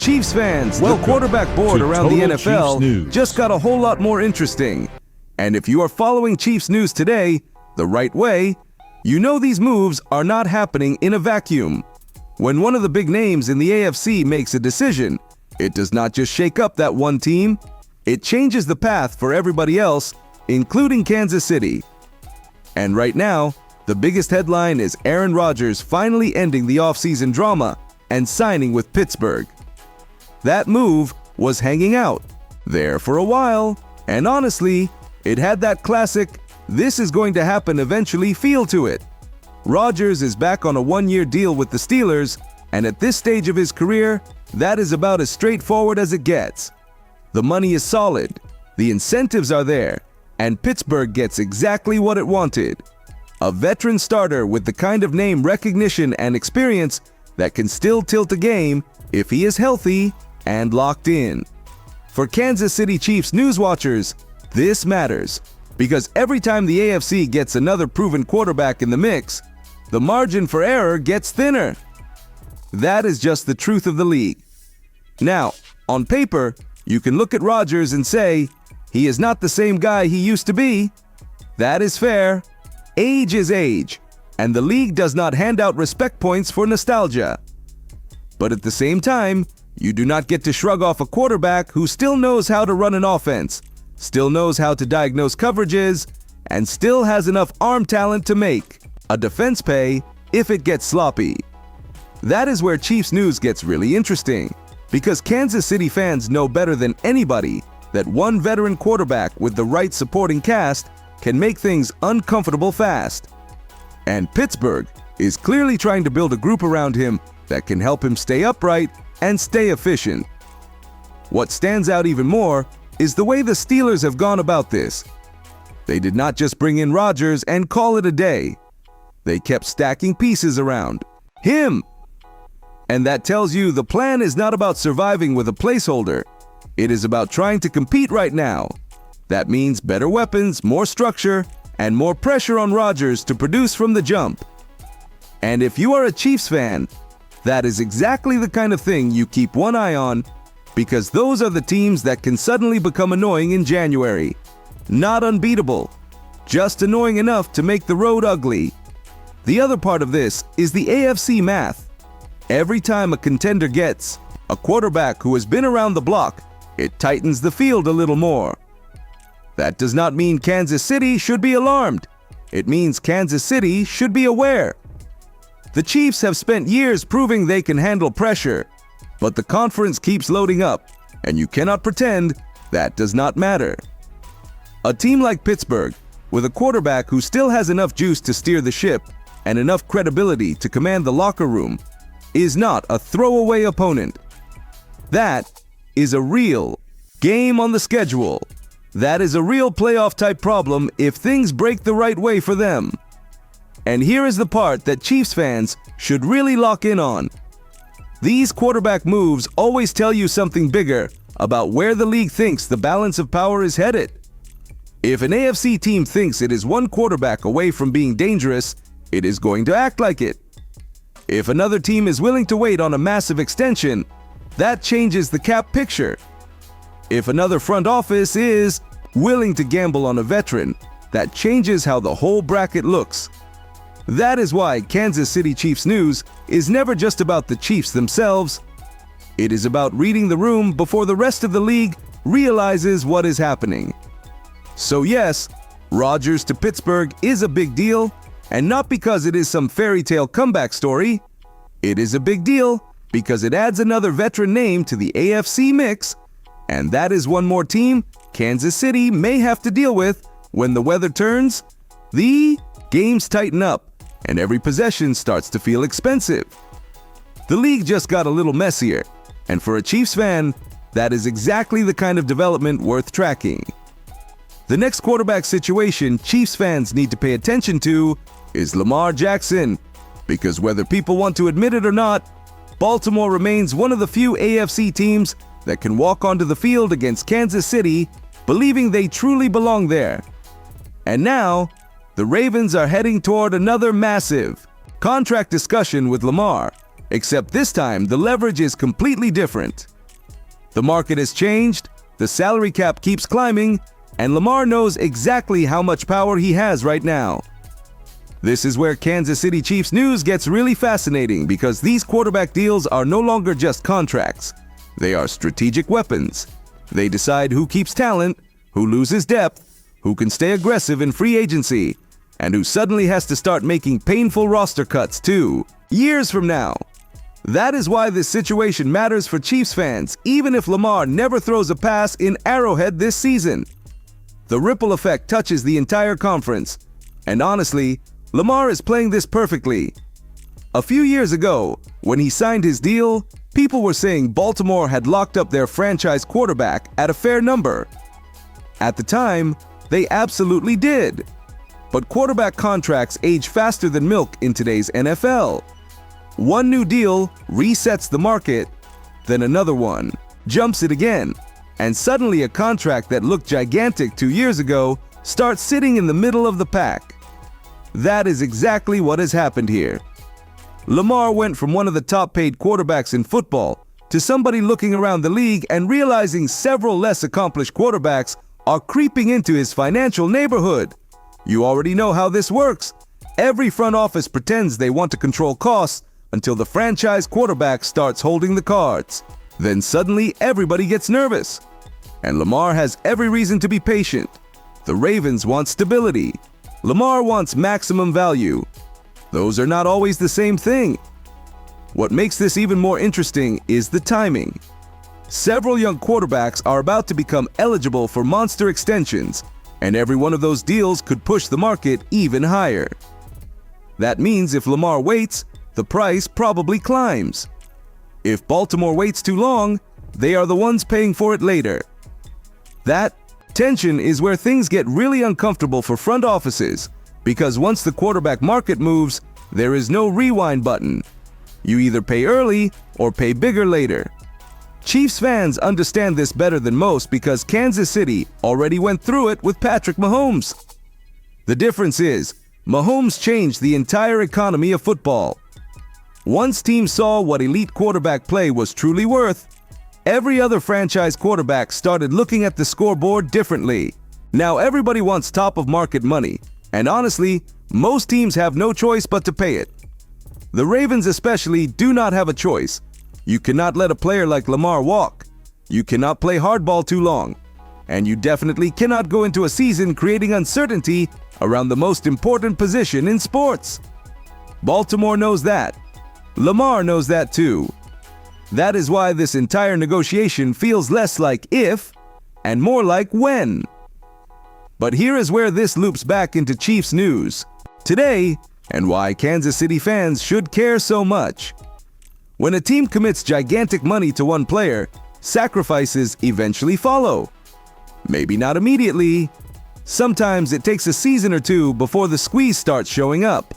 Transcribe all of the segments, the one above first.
Chiefs fans, Welcome the quarterback board to around the Total NFL Chiefs News. just got a whole lot more interesting. And if you are following Chiefs news today the right way, you know these moves are not happening in a vacuum. When one of the big names in the AFC makes a decision, it does not just shake up that one team, it changes the path for everybody else, including Kansas City. And right now, the biggest headline is Aaron Rodgers finally ending the offseason drama and signing with Pittsburgh. That move was hanging out there for a while, and honestly, it had that classic, this is going to happen eventually feel to it. Rodgers is back on a one-year deal with the Steelers, and at this stage of his career, that is about as straightforward as it gets. The money is solid, the incentives are there, and Pittsburgh gets exactly what it wanted. A veteran starter with the kind of name recognition and experience that can still tilt a game if he is healthy and locked in. For Kansas City Chiefs news watchers, this matters, because every time the AFC gets another proven quarterback in the mix, the margin for error gets thinner. That is just the truth of the league. Now, on paper, you can look at Rodgers and say, he is not the same guy he used to be. That is fair. Age is age, and the league does not hand out respect points for nostalgia. But at the same time, you do not get to shrug off a quarterback who still knows how to run an offense, still knows how to diagnose coverages, and still has enough arm talent to make a defense pay if it gets sloppy. That is where Chiefs news gets really interesting, because Kansas City fans know better than anybody that one veteran quarterback with the right supporting cast can make things uncomfortable fast. And Pittsburgh is clearly trying to build a group around him that can help him stay upright and stay efficient. What stands out even more is the way the Steelers have gone about this. They did not just bring in Rodgers and call it a day. They kept stacking pieces around him. And that tells you the plan is not about surviving with a placeholder. It is about trying to compete right now. That means better weapons, more structure, and more pressure on Rodgers to produce from the jump. And if you are a Chiefs fan, that is exactly the kind of thing you keep one eye on, because those are the teams that can suddenly become annoying in January. Not unbeatable, just annoying enough to make the road ugly. The other part of this is the AFC math. Every time a contender gets a quarterback who has been around the block, it tightens the field a little more. That does not mean Kansas City should be alarmed. It means Kansas City should be aware. The Chiefs have spent years proving they can handle pressure, but the conference keeps loading up, and you cannot pretend that does not matter. A team like Pittsburgh, with a quarterback who still has enough juice to steer the ship and enough credibility to command the locker room, is not a throwaway opponent. That is a real game on the schedule. That is a real playoff-type problem if things break the right way for them. And here is the part that Chiefs fans should really lock in on. These quarterback moves always tell you something bigger about where the league thinks the balance of power is headed. If an AFC team thinks it is one quarterback away from being dangerous, it is going to act like it. If another team is willing to wait on a massive extension, that changes the cap picture. If another front office is willing to gamble on a veteran, that changes how the whole bracket looks. That is why Kansas City Chiefs news is never just about the Chiefs themselves. It is about reading the room before the rest of the league realizes what is happening. So yes, Rodgers to Pittsburgh is a big deal, and not because it is some fairy tale comeback story. It is a big deal because it adds another veteran name to the AFC mix, and that is one more team Kansas City may have to deal with when the weather turns, the games tighten up, and every possession starts to feel expensive. The league just got a little messier, and for a Chiefs fan, that is exactly the kind of development worth tracking. The next quarterback situation Chiefs fans need to pay attention to is Lamar Jackson, because whether people want to admit it or not, Baltimore remains one of the few AFC teams that can walk onto the field against Kansas City believing they truly belong there. And now, the Ravens are heading toward another massive contract discussion with Lamar, except this time the leverage is completely different. The market has changed, the salary cap keeps climbing, and Lamar knows exactly how much power he has right now. This is where Kansas City Chiefs news gets really fascinating because these quarterback deals are no longer just contracts. They are strategic weapons. They decide who keeps talent, who loses depth, who can stay aggressive in free agency, and who suddenly has to start making painful roster cuts too, years from now. That is why this situation matters for Chiefs fans, even if Lamar never throws a pass in Arrowhead this season. The ripple effect touches the entire conference, and honestly, Lamar is playing this perfectly. A few years ago, when he signed his deal, people were saying Baltimore had locked up their franchise quarterback at a fair number. At the time, they absolutely did. But quarterback contracts age faster than milk in today's NFL. One new deal resets the market, then another one jumps it again, and suddenly a contract that looked gigantic 2 years ago starts sitting in the middle of the pack. That is exactly what has happened here. Lamar went from one of the top-paid quarterbacks in football to somebody looking around the league and realizing several less accomplished quarterbacks are creeping into his financial neighborhood. You already know how this works. Every front office pretends they want to control costs until the franchise quarterback starts holding the cards. Then suddenly everybody gets nervous. And Lamar has every reason to be patient. The Ravens want stability. Lamar wants maximum value. Those are not always the same thing. What makes this even more interesting is the timing. Several young quarterbacks are about to become eligible for monster extensions, and every one of those deals could push the market even higher. That means if Lamar waits, the price probably climbs. If Baltimore waits too long, they are the ones paying for it later. That tension is where things get really uncomfortable for front offices, because once the quarterback market moves, there is no rewind button. You either pay early or pay bigger later. Chiefs fans understand this better than most because Kansas City already went through it with Patrick Mahomes. The difference is, Mahomes changed the entire economy of football. Once teams saw what elite quarterback play was truly worth, every other franchise quarterback started looking at the scoreboard differently. Now everybody wants top-of-market money, and honestly, most teams have no choice but to pay it. The Ravens especially do not have a choice. You cannot let a player like Lamar walk. You cannot play hardball too long. And you definitely cannot go into a season creating uncertainty around the most important position in sports. Baltimore knows that. Lamar knows that too. That is why this entire negotiation feels less like if and more like when. But here is where this loops back into Chiefs news today and why Kansas City fans should care so much. When a team commits gigantic money to one player, sacrifices eventually follow. Maybe not immediately. Sometimes it takes a season or two before the squeeze starts showing up.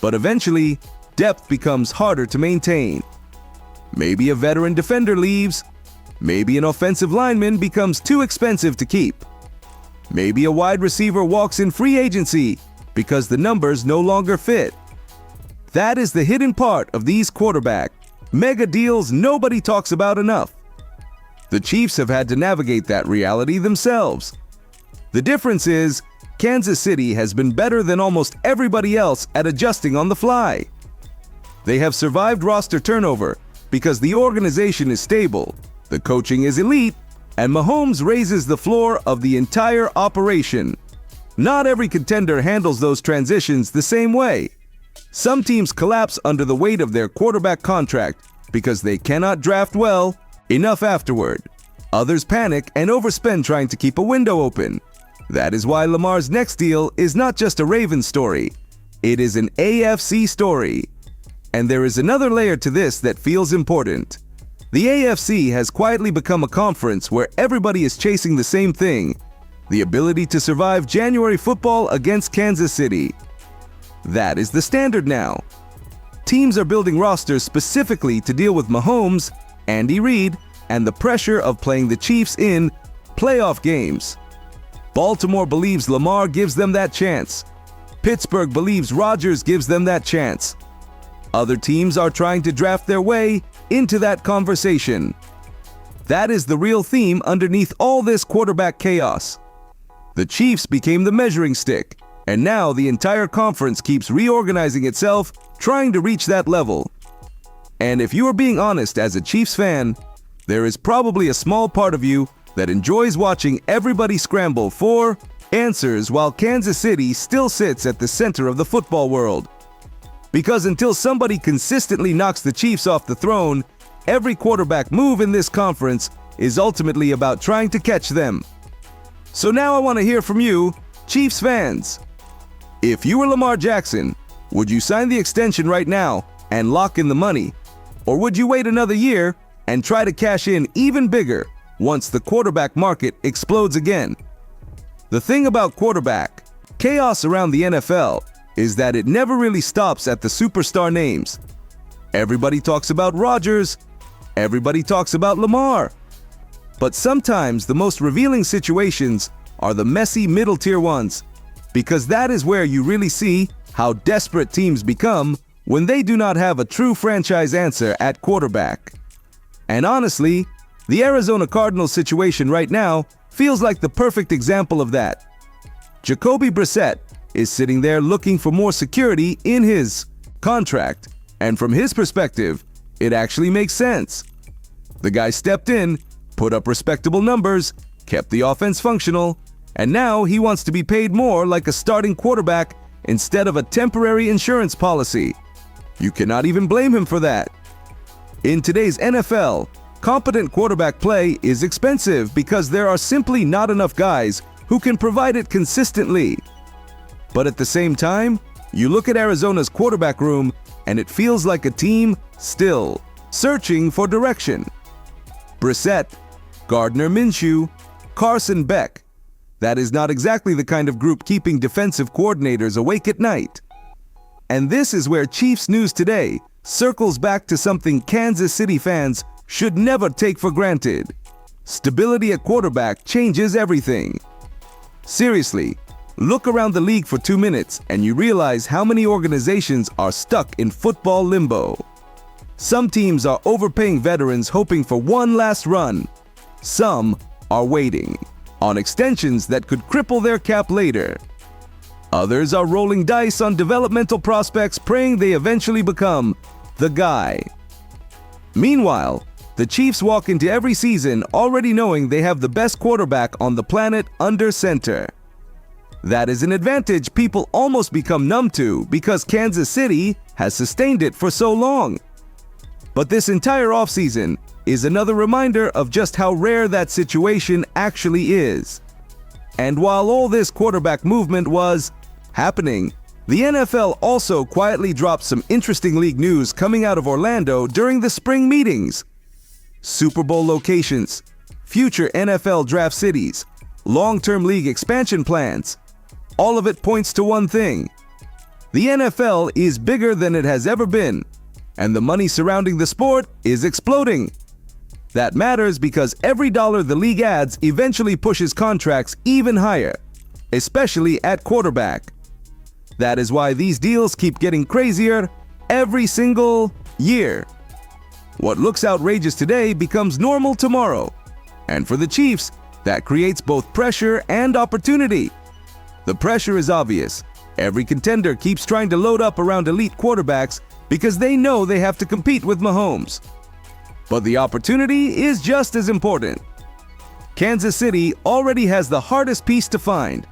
But eventually, depth becomes harder to maintain. Maybe a veteran defender leaves. Maybe an offensive lineman becomes too expensive to keep. Maybe a wide receiver walks in free agency because the numbers no longer fit. That is the hidden part of these quarterback mega deals nobody talks about enough. The Chiefs have had to navigate that reality themselves. The difference is, Kansas City has been better than almost everybody else at adjusting on the fly. They have survived roster turnover because the organization is stable, the coaching is elite, and Mahomes raises the floor of the entire operation. Not every contender handles those transitions the same way. Some teams collapse under the weight of their quarterback contract because they cannot draft well enough afterward. Others panic and overspend trying to keep a window open. That is why Lamar's next deal is not just a Ravens story. It is an AFC story. And there is another layer to this that feels important. The AFC has quietly become a conference where everybody is chasing the same thing: the ability to survive January football against Kansas City. That is the standard now. Teams are building rosters specifically to deal with Mahomes, Andy Reid, and the pressure of playing the Chiefs in playoff games. Baltimore believes Lamar gives them that chance. Pittsburgh believes Rodgers gives them that chance. Other teams are trying to draft their way into that conversation. That is the real theme underneath all this quarterback chaos. The Chiefs became the measuring stick, and now the entire conference keeps reorganizing itself, trying to reach that level. And if you are being honest as a Chiefs fan, there is probably a small part of you that enjoys watching everybody scramble for answers while Kansas City still sits at the center of the football world. Because until somebody consistently knocks the Chiefs off the throne, every quarterback move in this conference is ultimately about trying to catch them. So now I want to hear from you, Chiefs fans. If you were Lamar Jackson, would you sign the extension right now and lock in the money? Or would you wait another year and try to cash in even bigger once the quarterback market explodes again? The thing about quarterback chaos around the NFL is that it never really stops at the superstar names. Everybody talks about Rodgers, everybody talks about Lamar. But sometimes the most revealing situations are the messy middle-tier ones, because that is where you really see how desperate teams become when they do not have a true franchise answer at quarterback. And honestly, the Arizona Cardinals situation right now feels like the perfect example of that. Jacoby Brissett is sitting there looking for more security in his contract, and from his perspective, it actually makes sense. The guy stepped in, put up respectable numbers, kept the offense functional, and now he wants to be paid more like a starting quarterback instead of a temporary insurance policy. You cannot even blame him for that. In today's NFL, competent quarterback play is expensive because there are simply not enough guys who can provide it consistently. But at the same time, you look at Arizona's quarterback room and it feels like a team still searching for direction. Brissett, Gardner Minshew, Carson Beck. That is not exactly the kind of group keeping defensive coordinators awake at night. And this is where Chiefs News Today circles back to something Kansas City fans should never take for granted. Stability at quarterback changes everything. Seriously, look around the league for 2 minutes and you realize how many organizations are stuck in football limbo. Some teams are overpaying veterans hoping for one last run. Some are waiting on extensions that could cripple their cap later. Others are rolling dice on developmental prospects, praying they eventually become the guy. Meanwhile, the Chiefs walk into every season already knowing they have the best quarterback on the planet under center. That is an advantage people almost become numb to because Kansas City has sustained it for so long. But this entire offseason is another reminder of just how rare that situation actually is. And while all this quarterback movement was happening, the NFL also quietly dropped some interesting league news coming out of Orlando during the spring meetings. Super Bowl locations, future NFL draft cities, long-term league expansion plans. All of it points to one thing. The NFL is bigger than it has ever been, and the money surrounding the sport is exploding. That matters because every dollar the league adds eventually pushes contracts even higher, especially at quarterback. That is why these deals keep getting crazier every single year. What looks outrageous today becomes normal tomorrow. And for the Chiefs, that creates both pressure and opportunity. The pressure is obvious. Every contender keeps trying to load up around elite quarterbacks because they know they have to compete with Mahomes. But the opportunity is just as important. Kansas City already has the hardest piece to find.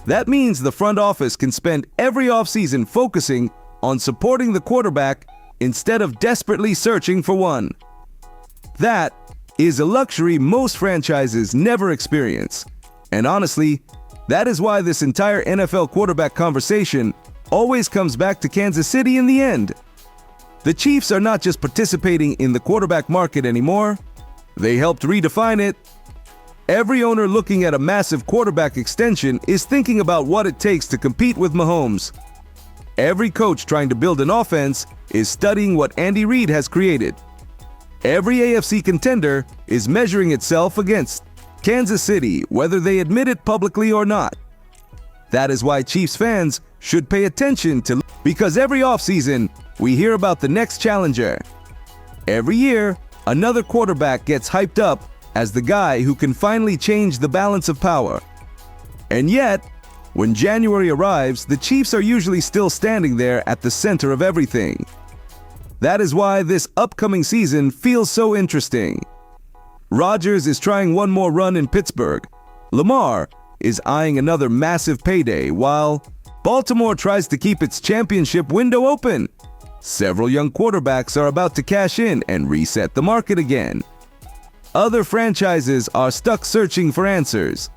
That means the front office can spend every offseason focusing on supporting the quarterback instead of desperately searching for one. That is a luxury most franchises never experience. And honestly, that is why this entire NFL quarterback conversation always comes back to Kansas City in the end. The Chiefs are not just participating in the quarterback market anymore, they helped redefine it. Every owner looking at a massive quarterback extension is thinking about what it takes to compete with Mahomes. Every coach trying to build an offense is studying what Andy Reid has created. Every AFC contender is measuring itself against Kansas City, whether they admit it publicly or not. That is why Chiefs fans should pay attention to, because every offseason we hear about the next challenger. Every year, another quarterback gets hyped up as the guy who can finally change the balance of power. And yet, when January arrives, the Chiefs are usually still standing there at the center of everything. That is why this upcoming season feels so interesting. Rodgers is trying one more run in Pittsburgh. Lamar is eyeing another massive payday, while Baltimore tries to keep its championship window open. Several young quarterbacks are about to cash in and reset the market again. Other franchises are stuck searching for answers.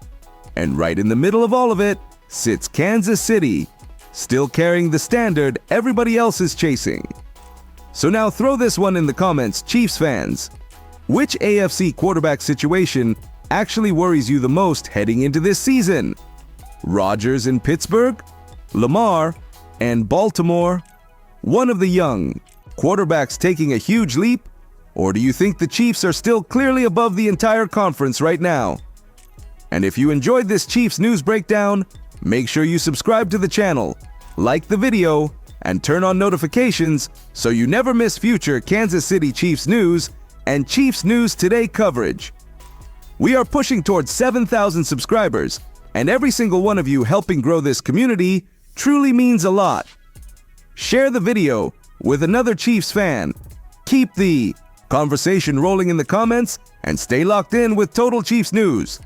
And right in the middle of all of it sits Kansas City, still carrying the standard everybody else is chasing. So now throw this one in the comments, Chiefs fans. Which AFC quarterback situation actually worries you the most heading into this season? Rodgers in Pittsburgh, Lamar, and Baltimore? One of the young quarterbacks taking a huge leap? Or do you think the Chiefs are still clearly above the entire conference right now? And if you enjoyed this Chiefs news breakdown, make sure you subscribe to the channel, like the video, and turn on notifications so you never miss future Kansas City Chiefs news and Chiefs News Today coverage. We are pushing towards 7,000 subscribers, and every single one of you helping grow this community truly means a lot. Share the video with another Chiefs fan. Keep the conversation rolling in the comments and stay locked in with Total Chiefs News.